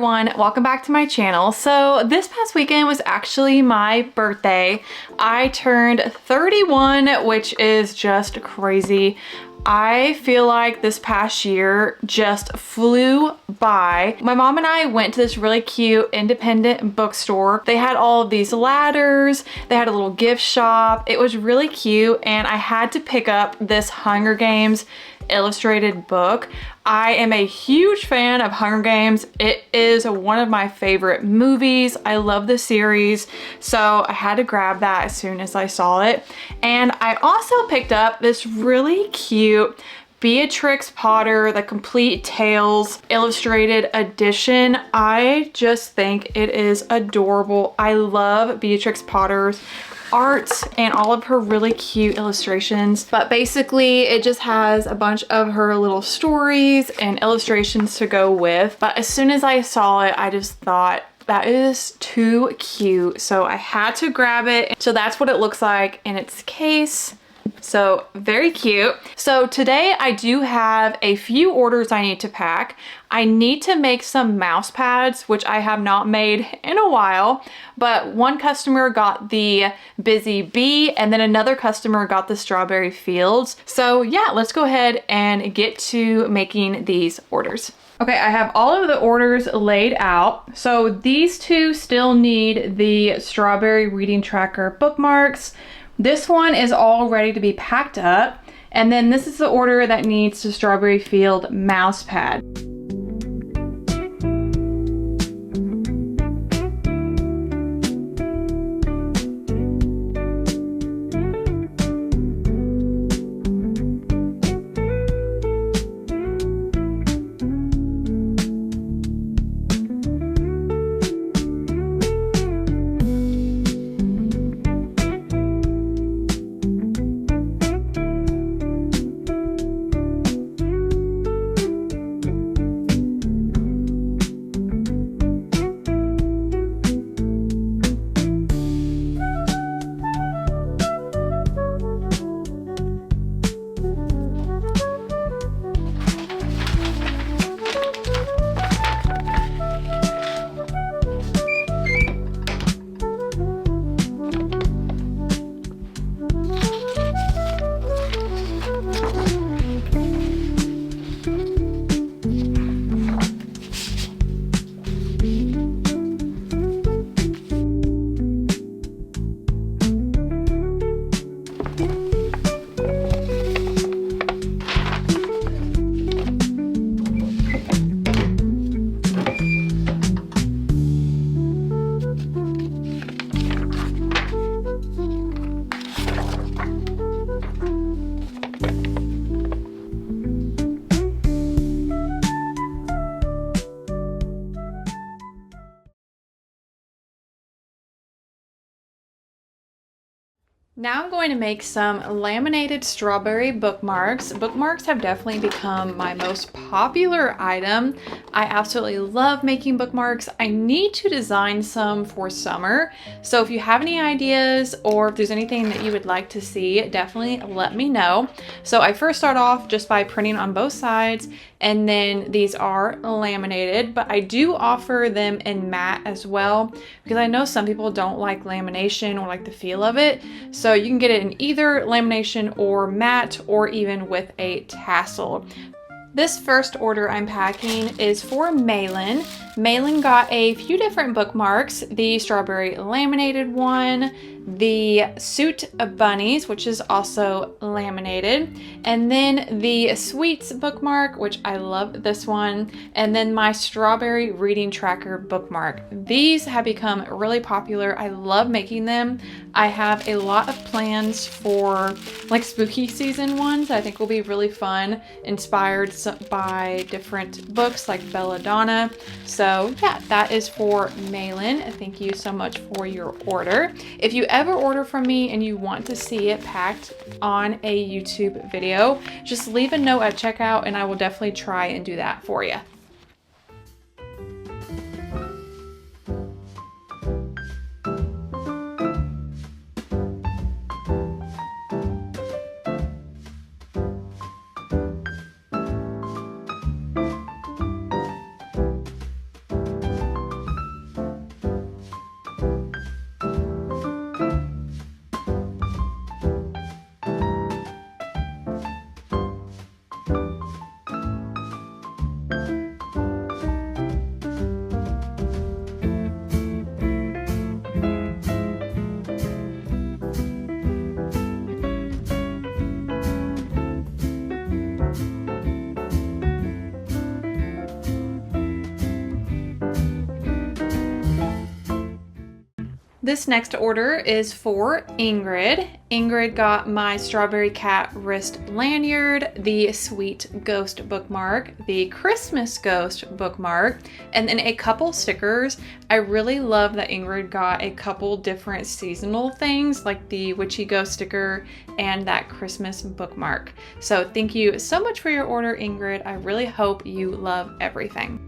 everyone, welcome back to my channel. So this past weekend was actually my birthday. I turned 31, which is just crazy. I feel like this past year just flew by. My mom and I went to this really cute independent bookstore. They had all of these ladders, they had a little gift shop. It was really cute, and I had to pick up this Hunger Games illustrated book. I am a huge fan of Hunger Games. It is one of my favorite movies. I love the series, so I had to grab that as soon as I saw it. And I also picked up this really cute Beatrix Potter, the Complete Tales Illustrated Edition. I just think it is adorable. I love Beatrix Potter's art and all of her really cute illustrations, but basically it just has a bunch of her little stories and illustrations to go with. But as soon as I saw it, I just thought that is too cute, so I had to grab it. So that's what it looks like in its case. So very cute. So today I do have a few orders I need to pack. I need to make some mouse pads, which I have not made in a while, but one customer got the Busy Bee and then another customer got the Strawberry Fields. So yeah, let's go ahead and get to making these orders. Okay, I have all of the orders laid out. So these two still need the Strawberry Reading Tracker bookmarks. This one is all ready to be packed up. And then this is the order that needs the Strawberry Field mouse pad. Now I'm going to make some laminated strawberry bookmarks. Bookmarks have definitely become my most popular item. I absolutely love making bookmarks. I need to design some for summer. So if you have any ideas or if there's anything that you would like to see, definitely let me know. So I first start off just by printing on both sides, and then these are laminated, but I do offer them in matte as well because I know some people don't like lamination or like the feel of it. So you can get it in either lamination or matte, or even with a tassel. This first order I'm packing is for Malin. Malin got a few different bookmarks, the strawberry laminated one, the Suit of Bunnies, which is also laminated, and then the Sweets bookmark, which I love this one, and then my Strawberry Reading Tracker bookmark. These have become really popular. I love making them. I have a lot of plans for like spooky season ones that I think will be really fun, inspired by different books like Belladonna. So yeah, that is for Malin. Thank you so much for your order. If you ever order from me and you want to see it packed on a YouTube video, just leave a note at checkout and I will definitely try and do that for you. This next order is for Ingrid. Ingrid got my Strawberry Cat wrist lanyard, the Sweet Ghost bookmark, the Christmas Ghost bookmark, and then a couple stickers. I really love that Ingrid got a couple different seasonal things like the Witchy Ghost sticker and that Christmas bookmark. So thank you so much for your order, Ingrid. I really hope you love everything.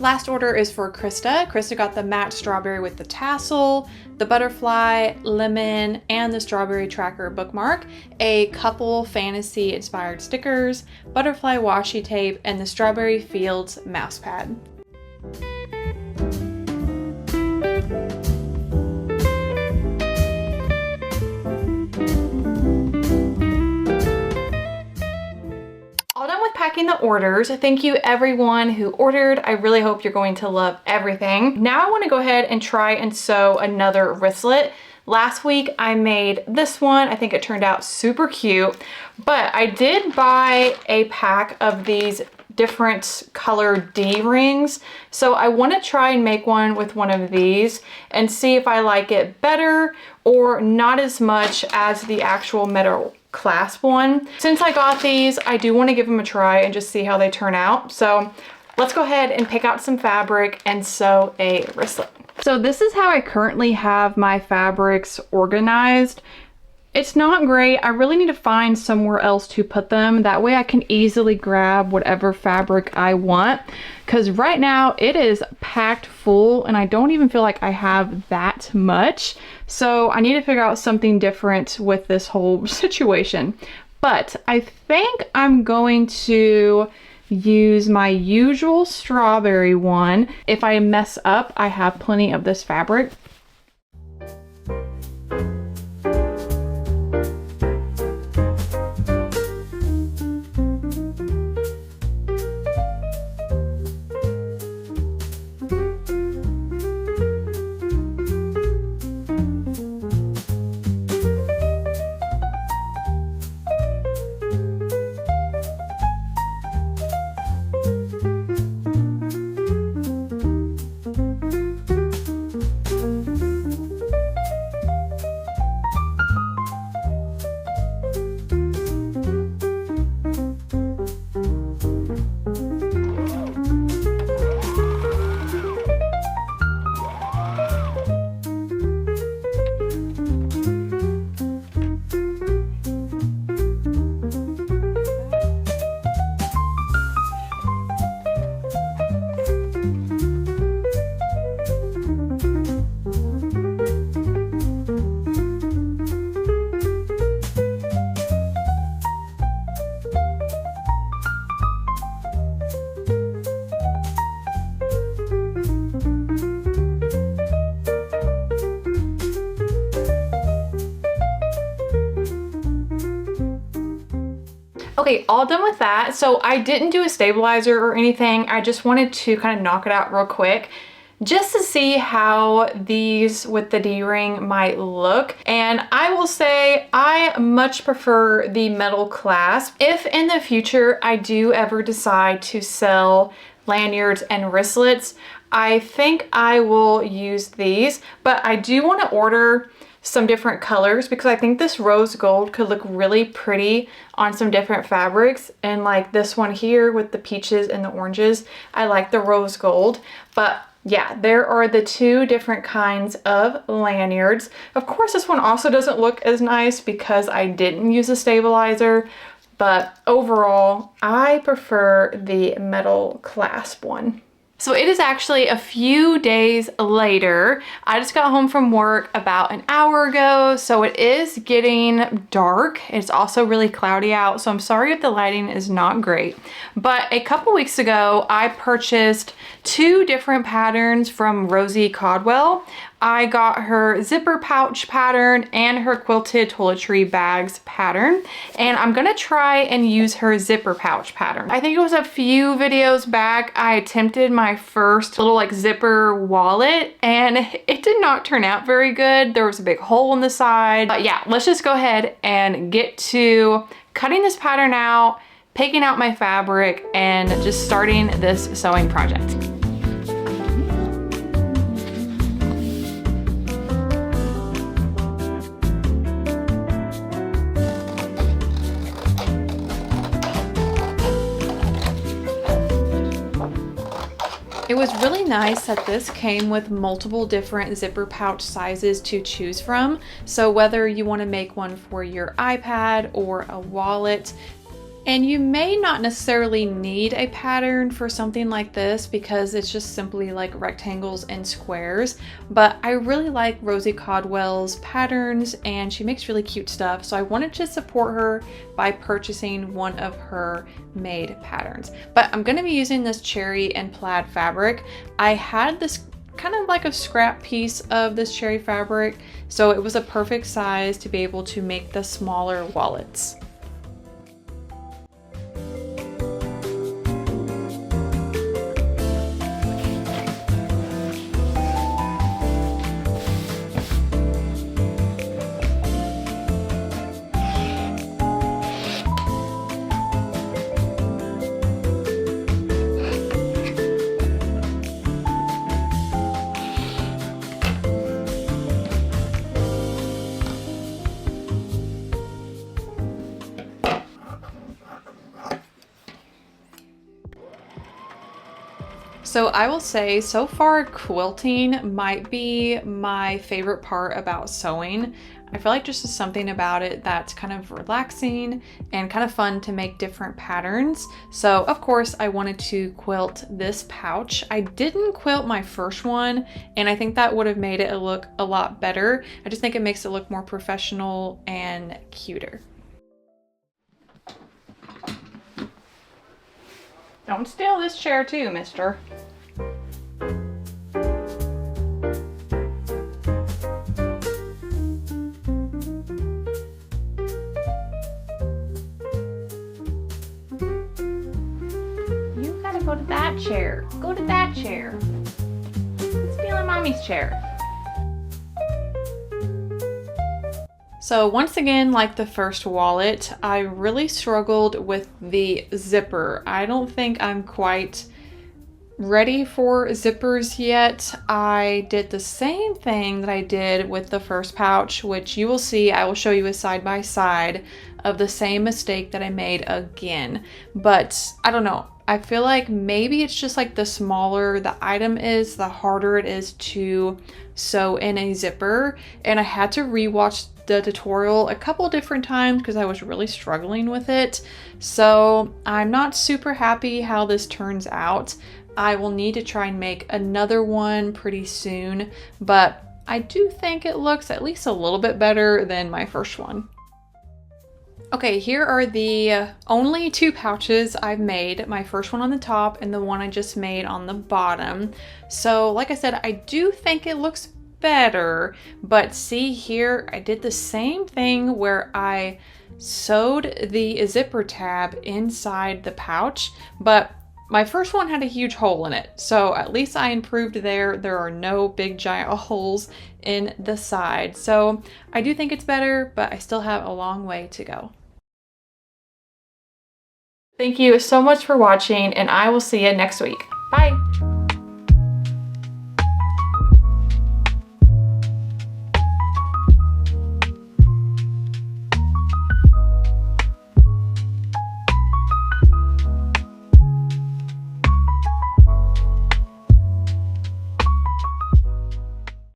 Last order is for Krista. Krista got the matte strawberry with the tassel, the butterfly, lemon, and the strawberry tracker bookmark, a couple fantasy inspired stickers, butterfly washi tape, and the Strawberry Fields mouse pad. Packing the orders. Thank you everyone who ordered. I really hope you're going to love everything. Now I want to go ahead and try and sew another wristlet. Last week I made this one. I think it turned out super cute, but I did buy a pack of these different colored D-rings. So I want to try and make one with one of these and see if I like it better or not as much as the actual metal clasp one. Since I got these, I do want to give them a try and just see how they turn out. So let's go ahead and pick out some fabric and sew a wristlet. So this is how I currently have my fabrics organized. It's not great. I really need to find somewhere else to put them. That way I can easily grab whatever fabric I want. Because right now it is packed full and I don't even feel like I have that much. So I need to figure out something different with this whole situation. But I think I'm going to use my usual strawberry one. If I mess up, I have plenty of this fabric. Okay, all done with that. So I didn't do a stabilizer or anything. I just wanted to kind of knock it out real quick just to see how these with the D-ring might look. And I will say I much prefer the metal clasp. If in the future I do ever decide to sell lanyards and wristlets, I think I will use these, but I do want to order some different colors because I think this rose gold could look really pretty on some different fabrics, and like this one here with the peaches and the oranges, I like the rose gold. But yeah, there are the two different kinds of lanyards. Of course, this one also doesn't look as nice because I didn't use a stabilizer, but overall I prefer the metal clasp one. So it is actually a few days later. I just got home from work about an hour ago, so it is getting dark. It's also really cloudy out, so I'm sorry if the lighting is not great. But a couple weeks ago, I purchased two different patterns from Rosie Caldwell. I got her zipper pouch pattern and her quilted toiletry bags pattern, and I'm gonna try and use her zipper pouch pattern. I think it was a few videos back I attempted my first little like zipper wallet, and it did not turn out very good. There was a big hole in the side. But yeah, let's just go ahead and get to cutting this pattern out, picking out my fabric, and just starting this sewing project. It was really nice that this came with multiple different zipper pouch sizes to choose from. So whether you want to make one for your iPad or a wallet, and you may not necessarily need a pattern for something like this because it's just simply like rectangles and squares, but I really like Rosie Caldwell's patterns and she makes really cute stuff, so I wanted to support her by purchasing one of her made patterns. But I'm going to be using this cherry and plaid fabric. I had this kind of like a scrap piece of this cherry fabric, so it was a perfect size to be able to make the smaller wallets. So I will say, so far quilting might be my favorite part about sewing. I feel like just something about it that's kind of relaxing and kind of fun to make different patterns. So of course I wanted to quilt this pouch. I didn't quilt my first one, and I think that would have made it look a lot better. I just think it makes it look more professional and cuter. Don't steal this chair too, mister. You gotta go to that chair. Go to that chair. You're stealing mommy's chair. So once again, like the first wallet, I really struggled with the zipper. I don't think I'm quite ready for zippers yet. I did the same thing that I did with the first pouch, which you will see, I will show you a side by side of the same mistake that I made again. But I don't know. I feel like maybe it's just like the smaller the item is, the harder it is to sew in a zipper. And I had to rewatch the tutorial a couple different times because I was really struggling with it. So I'm not super happy how this turns out. I will need to try and make another one pretty soon, but I do think it looks at least a little bit better than my first one. Okay, here are the only two pouches I've made. My first one on the top and the one I just made on the bottom. So like I said, I do think it looks better, but see here, I did the same thing where I sewed the zipper tab inside the pouch, but my first one had a huge hole in it, so at least I improved there. There are no big giant holes in the side. So I do think it's better, but I still have a long way to go. Thank you so much for watching, and I will see you next week. Bye!